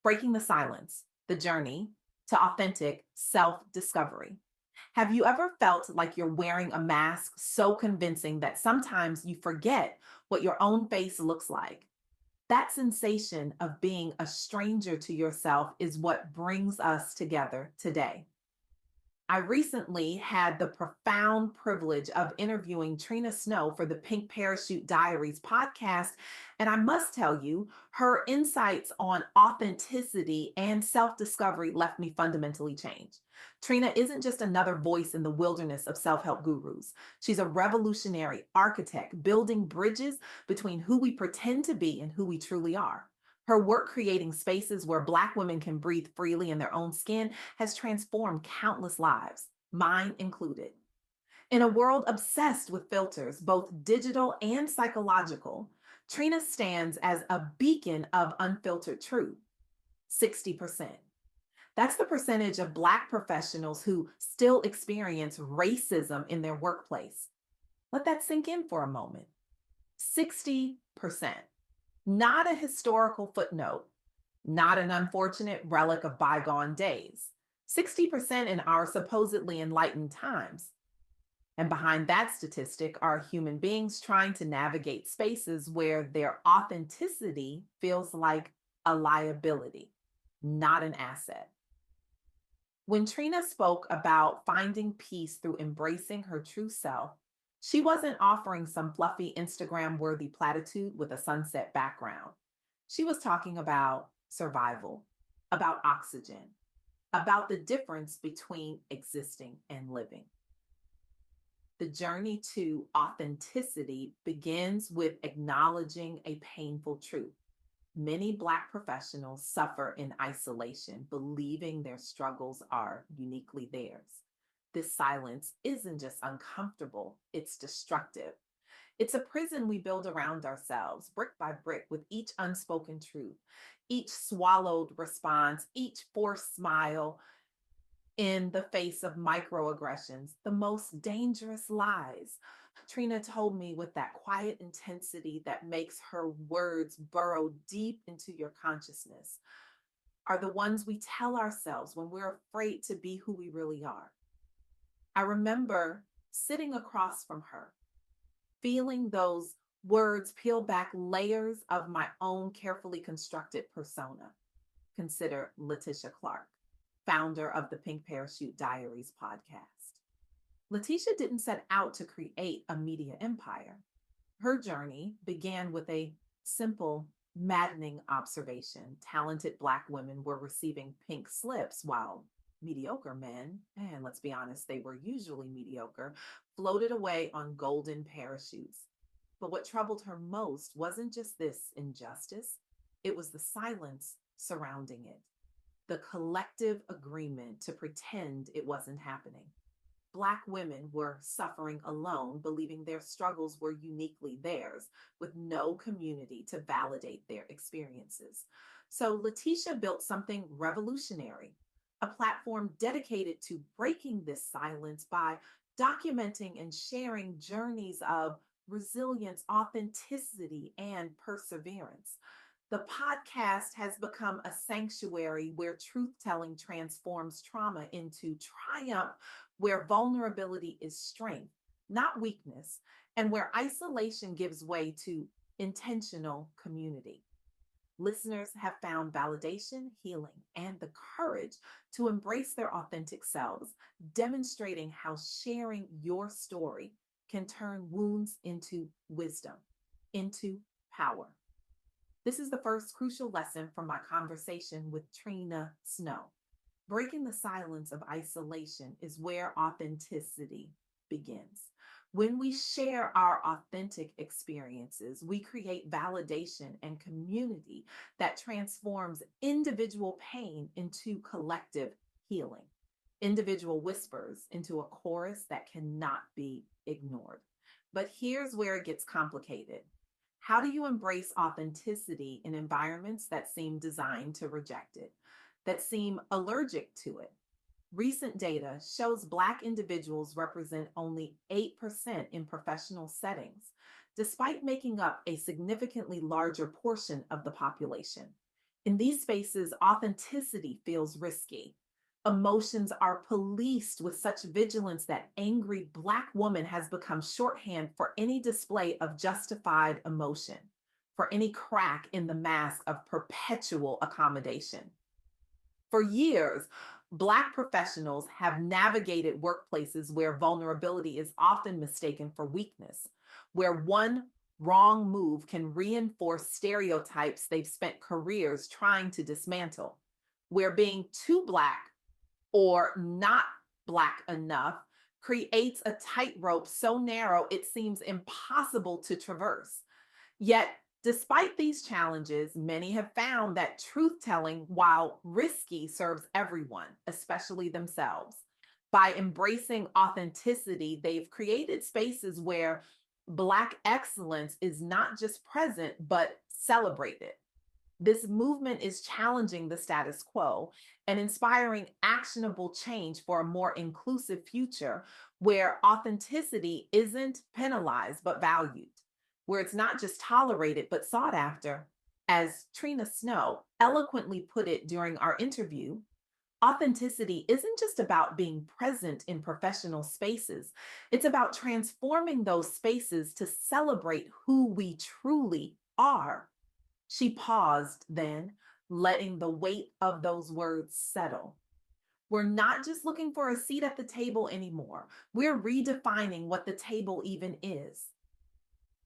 Breaking the silence, the journey to authentic self discovery. Have you ever felt like you're wearing a mask so convincing that sometimes you forget what your own face looks like? That sensation of being a stranger to yourself is what brings us together today. I recently had the profound privilege of interviewing Trina Snow for the Pink Parachute Diaries podcast. And I must tell you, her insights on authenticity and self discovery left me fundamentally changed. Trina isn't just another voice in the wilderness of self help gurus. She's a revolutionary architect building bridges between who we pretend to be and who we truly are. Her work creating spaces where Black women can breathe freely in their own skin has transformed countless lives, mine included. In a world obsessed with filters, both digital and psychological, Trina stands as a beacon of unfiltered truth. 60%. That's the percentage of Black professionals who still experience racism in their workplace. Let that sink in for a moment. 60%. Not a historical footnote, not an unfortunate relic of bygone days. 60% in our supposedly enlightened times. And behind that statistic are human beings trying to navigate spaces where their authenticity feels like a liability, not an asset. When Trina spoke about finding peace through embracing her true self, she wasn't offering some fluffy Instagram worthy platitude with a sunset background. She was talking about survival, about oxygen, about the difference between existing and living. The journey to authenticity begins with acknowledging a painful truth. Many Black professionals suffer in isolation, believing their struggles are uniquely theirs. This silence isn't just uncomfortable, it's destructive. It's a prison we build around ourselves, brick by brick, with each unspoken truth, each swallowed response, each forced smile in the face of microaggressions, the most dangerous lies. Trina told me with that quiet intensity that makes her words burrow deep into your consciousness are the ones we tell ourselves when we're afraid to be who we really are. I remember sitting across from her, feeling those words peel back layers of my own carefully constructed persona. Consider Letitia Clark, founder of the Pink Parachute Diaries podcast. Letitia didn't set out to create a media empire. Her journey began with a simple, maddening observation. Talented Black women were receiving pink slips while mediocre men, and let's be honest, they were usually mediocre, floated away on golden parachutes. But what troubled her most wasn't just this injustice, it was the silence surrounding it, the collective agreement to pretend it wasn't happening. Black women were suffering alone, believing their struggles were uniquely theirs, with no community to validate their experiences. So Letitia built something revolutionary, a platform dedicated to breaking this silence by documenting and sharing journeys of resilience, authenticity, and perseverance. The podcast has become a sanctuary where truth telling transforms trauma into triumph, where vulnerability is strength, not weakness, and where isolation gives way to intentional community. Listeners have found validation, healing, and the courage to embrace their authentic selves, demonstrating how sharing your story can turn wounds into wisdom, into power. This is the first crucial lesson from my conversation with Trina Snow. Breaking the silence of isolation is where authenticity begins. When we share our authentic experiences, we create validation and community that transforms individual pain into collective healing, individual whispers into a chorus that cannot be ignored. But here's where it gets complicated. How do you embrace authenticity in environments that seem designed to reject it, that seem allergic to it? Recent data shows Black individuals represent only 8% in professional settings, despite making up a significantly larger portion of the population. In these spaces, authenticity feels risky. Emotions are policed with such vigilance that angry Black woman has become shorthand for any display of justified emotion, for any crack in the mask of perpetual accommodation. For years, Black professionals have navigated workplaces where vulnerability is often mistaken for weakness, where one wrong move can reinforce stereotypes they've spent careers trying to dismantle, where being too Black or not Black enough creates a tightrope so narrow it seems impossible to traverse. Yet, despite these challenges, many have found that truth telling, while risky, serves everyone, especially themselves. By embracing authenticity, they've created spaces where Black excellence is not just present, but celebrated. This movement is challenging the status quo and inspiring actionable change for a more inclusive future where authenticity isn't penalized but valued, where it's not just tolerated but sought after. As Trina Snow eloquently put it during our interview, authenticity isn't just about being present in professional spaces, it's about transforming those spaces to celebrate who we truly are. She paused then, letting the weight of those words settle. We're not just looking for a seat at the table anymore. We're redefining what the table even is.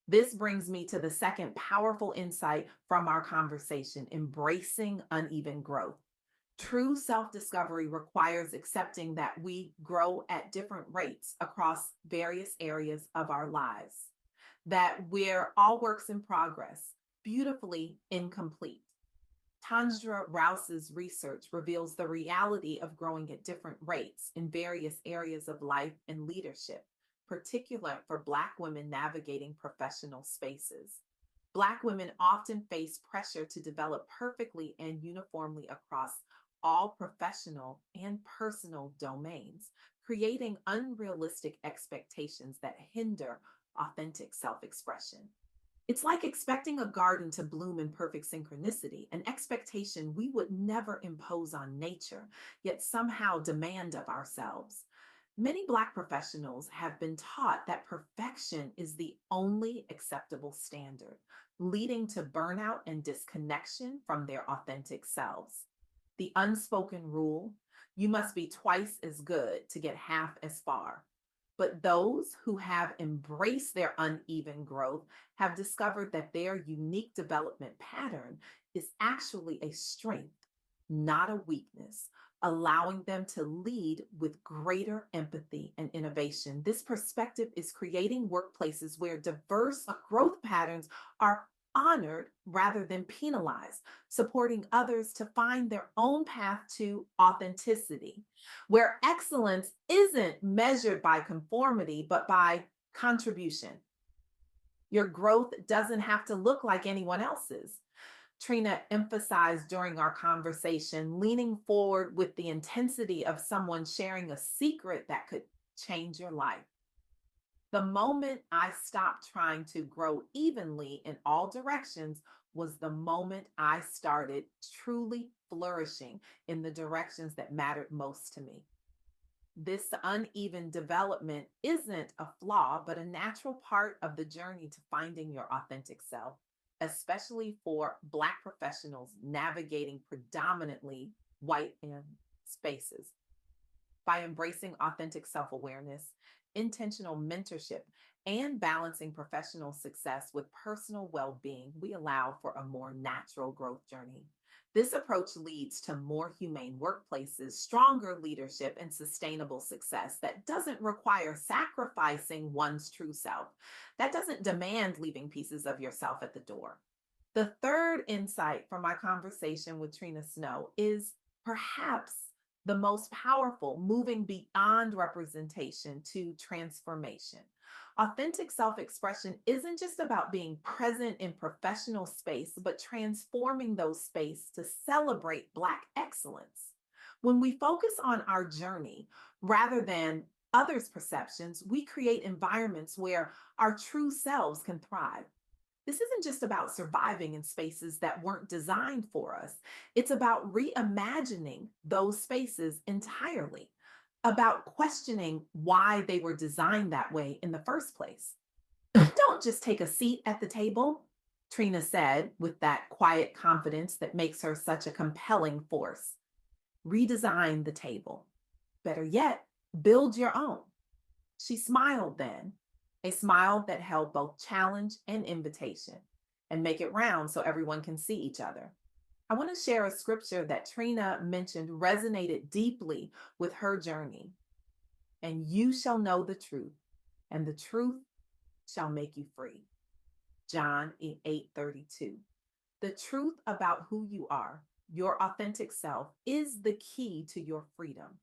This brings me to the second powerful insight from our conversation: embracing uneven growth. True self discovery requires accepting that we grow at different rates across various areas of our lives, that we're all works in progress, beautifully incomplete. Tandra Rouse's research reveals the reality of growing at different rates in various areas of life and leadership, particular for Black women navigating professional spaces. Black women often face pressure to develop perfectly and uniformly across all professional and personal domains, creating unrealistic expectations that hinder authentic self expression. It's like expecting a garden to bloom in perfect synchronicity, an expectation we would never impose on nature, yet somehow demand of ourselves. Many Black professionals have been taught that perfection is the only acceptable standard, leading to burnout and disconnection from their authentic selves. The unspoken rule: you must be twice as good to get half as far. But those who have embraced their uneven growth have discovered that their unique development pattern is actually a strength, not a weakness, allowing them to lead with greater empathy and innovation. This perspective is creating workplaces where diverse growth patterns are honored rather than penalized, supporting others to find their own path to authenticity, where excellence isn't measured by conformity, but by contribution. Your growth doesn't have to look like anyone else's. Trina emphasized during our conversation, leaning forward with the intensity of someone sharing a secret that could change your life. The moment I stopped trying to grow evenly in all directions was the moment I started truly flourishing in the directions that mattered most to me. This uneven development isn't a flaw, but a natural part of the journey to finding your authentic self, especially for Black professionals navigating predominantly white and spaces. By embracing authentic self awareness, intentional mentorship, and balancing professional success with personal well being, we allow for a more natural growth journey. This approach leads to more humane workplaces, stronger leadership, and sustainable success that doesn't require sacrificing one's true self, that doesn't demand leaving pieces of yourself at the door. The third insight from my conversation with Trina Snow is perhaps the most powerful: moving beyond representation to transformation. Authentic self expression isn't just about being present in professional space, but transforming those spaces to celebrate Black excellence. When we focus on our journey rather than others' perceptions, we create environments where our true selves can thrive. This isn't just about surviving in spaces that weren't designed for us. It's about reimagining those spaces entirely, about questioning why they were designed that way in the first place. Don't just take a seat at the table, Trina said with that quiet confidence that makes her such a compelling force. Redesign the table. Better yet, build your own. She smiled then, a smile that held both challenge and invitation, and make it round so everyone can see each other. I want to share a scripture that Trina mentioned resonated deeply with her journey. And you shall know the truth, and the truth shall make you free. John 8:32. The truth about who you are, your authentic self, is the key to your freedom,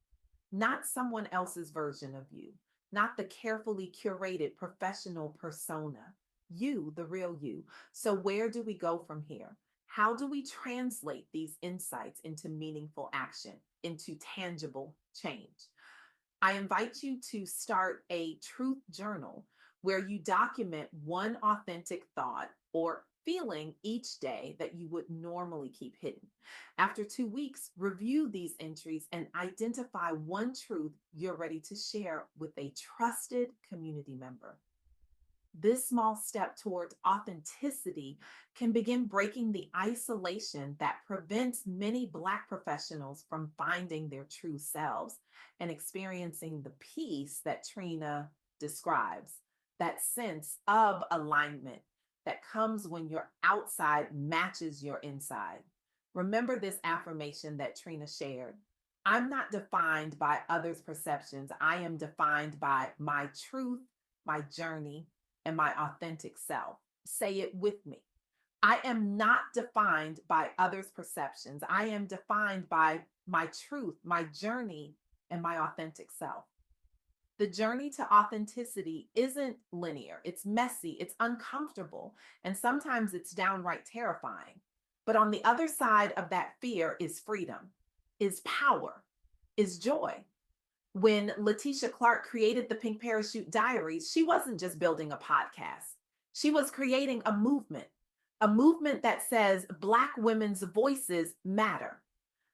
not someone else's version of you, not the carefully curated professional persona. You, the real you. So, where do we go from here? How do we translate these insights into meaningful action, into tangible change? I invite you to start a truth journal where you document one authentic thought or feeling each day that you would normally keep hidden. After 2 weeks, review these entries and identify one truth you're ready to share with a trusted community member. This small step towards authenticity can begin breaking the isolation that prevents many Black professionals from finding their true selves and experiencing the peace that Trina describes, that sense of alignment that comes when your outside matches your inside. Remember this affirmation that Trina shared. I'm not defined by others' perceptions. I am defined by my truth, my journey, and my authentic self. Say it with me. I am not defined by others' perceptions. I am defined by my truth, my journey, and my authentic self. The journey to authenticity isn't linear, it's messy, it's uncomfortable, and sometimes it's downright terrifying. But on the other side of that fear is freedom, is power, is joy. When Letitia Clark created the Pink Parachute Diaries, she wasn't just building a podcast. She was creating a movement that says Black women's voices matter,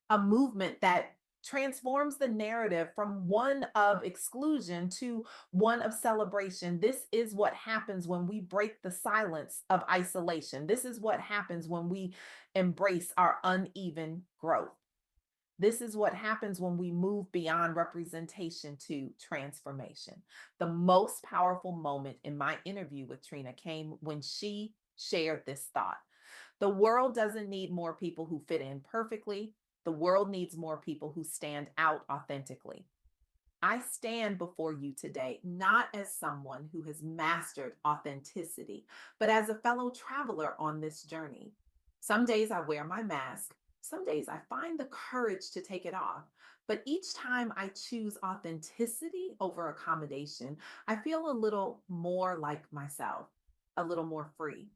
a movement that transforms the narrative from one of exclusion to one of celebration. This is what happens when we break the silence of isolation. This is what happens when we embrace our uneven growth. This is what happens when we move beyond representation to transformation. The most powerful moment in my interview with Trina came when she shared this thought. The world doesn't need more people who fit in perfectly. The world needs more people who stand out authentically. I stand before you today not as someone who has mastered authenticity, but as a fellow traveler on this journey. Some days I wear my mask, some days I find the courage to take it off. But each time I choose authenticity over accommodation, I feel a little more like myself, a little more free.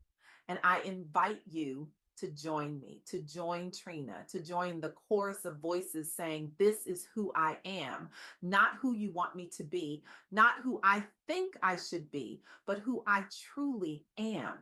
And I invite you to join me, to join Trina, to join the chorus of voices saying, this is who I am, not who you want me to be, not who I think I should be, but who I truly am.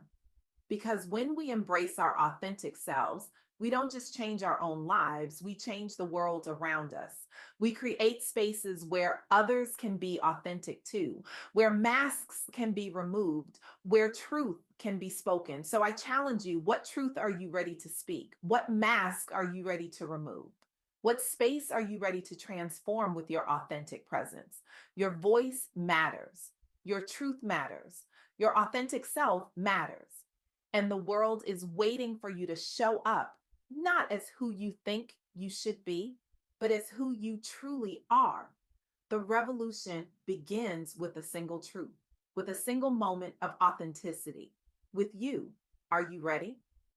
Because when we embrace our authentic selves, we don't just change our own lives, we change the world around us. We create spaces where others can be authentic too, where masks can be removed, where truth can be spoken. So I challenge you, what truth are you ready to speak? What mask are you ready to remove? What space are you ready to transform with your authentic presence? Your voice matters. Your truth matters. Your authentic self matters. And the world is waiting for you to show up, not as who you think you should be, but as who you truly are. The revolution begins with a single truth, with a single moment of authenticity. With you, are you ready?